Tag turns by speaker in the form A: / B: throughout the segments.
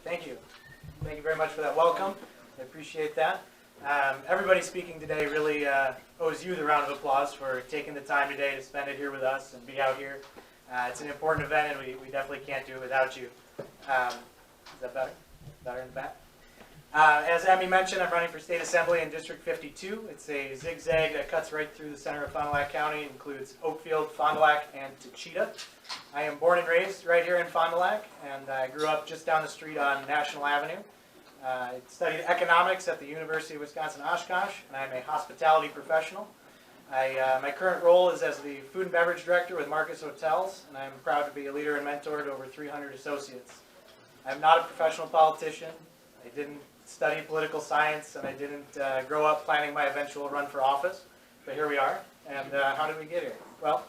A: Thank you. Thank you very much for that welcome. I appreciate that. Everybody speaking today really owes you the round of applause for taking the time today to spend it here with us and be out here. It's an important event, and we definitely can't do it without you. Is that better? Better in the back? As Emmy mentioned, I'm running for State Assembly in District 52. It's a zigzag that cuts right through the center of Fond du Lac County. It includes Oakfield, Fond du Lac, and Techeetah. I am born and raised right here in Fond du Lac, and I grew up just down the street on National Avenue. I studied economics at the University of Wisconsin-Oshkosh, and I'm a hospitality professional. My current role is as the food and beverage director with Marcus Hotels, and I'm proud to be a leader and mentor to over 300 associates. I'm not a professional politician. I didn't study political science, and I didn't grow up planning my eventual run for office, but here we are. And how did we get here? Well,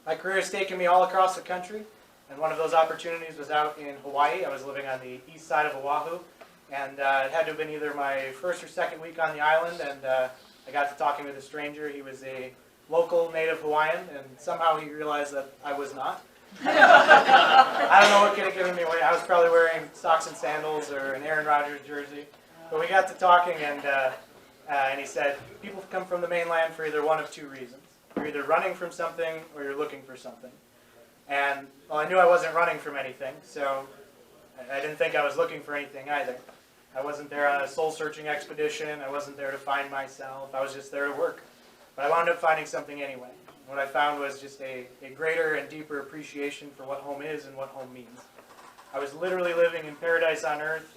A: my career has taken me all across the country, and one of those opportunities was out in Hawaii. I was living on the east side of Oahu, and it had to have been either my first or second week on the island, and I got to talking with a stranger. He was a local native Hawaiian, and somehow he realized that I was not. I don't know what could have given me away. I was probably wearing socks and sandals or an Aaron Rodgers jersey. But we got to talking, and he said, people come from the mainland for either one of two reasons. You're either running from something or you're looking for something. And, well, I knew I wasn't running from anything, so I didn't think I was looking for anything either. I wasn't there on a soul-searching expedition. I wasn't there to find myself. I was just there to work. But I wound up finding something anyway. What I found was just a greater and deeper appreciation for what home is and what home means. I was literally living in paradise on earth,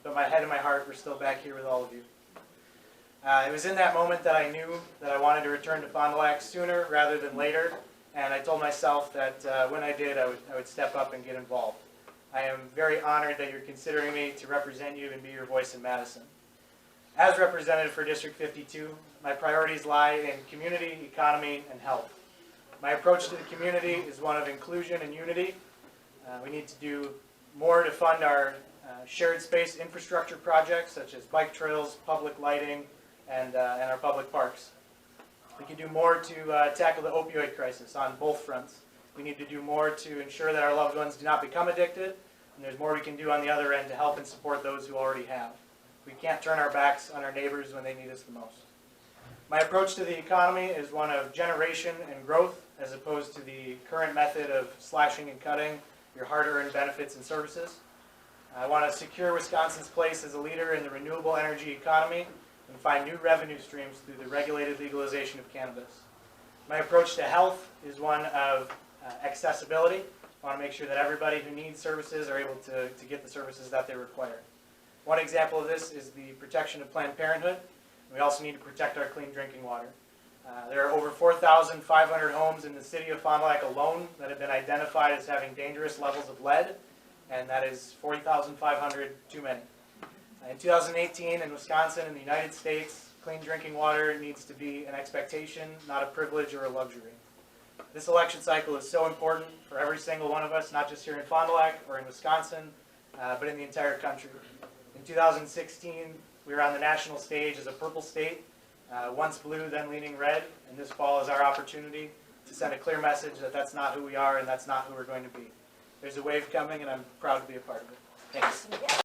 A: but my head and my heart were still back here with all of you. It was in that moment that I knew that I wanted to return to Fond du Lac sooner rather than later, and I told myself that when I did, I would step up and get involved. I am very honored that you're considering me to represent you and be your voice in Madison. As representative for District 52, my priorities lie in community, economy, and health. My approach to the community is one of inclusion and unity. We need to do more to fund our shared space infrastructure projects such as bike trails, public lighting, and our public parks. We can do more to tackle the opioid crisis on both fronts. We need to do more to ensure that our loved ones do not become addicted, and there's more we can do on the other end to help and support those who already have. We can't turn our backs on our neighbors when they need us the most. My approach to the economy is one of generation and growth as opposed to the current method of slashing and cutting your hard-earned benefits and services. I want to secure Wisconsin's place as a leader in the renewable energy economy and find new revenue streams through the regulated legalization of cannabis. My approach to health is one of accessibility. I want to make sure that everybody who needs services are able to get the services that they require. One example of this is the protection of Planned Parenthood. We also need to protect our clean drinking water. There are over 4,500 homes in the city of Fond du Lac alone that have been identified as having dangerous levels of lead, and that is 40,500 too many. In 2018, in Wisconsin and the United States, clean drinking water needs to be an expectation, not a privilege or a luxury. This election cycle is so important for every single one of us, not just here in Fond du Lac or in Wisconsin, but in the entire country. In 2016, we were on the national stage as a purple state, once blue, then leaning red, and this fall is our opportunity to send a clear message that that's not who we are and that's not who we're going to be. There's a wave coming, and I'm proud to be a part of it. Thanks.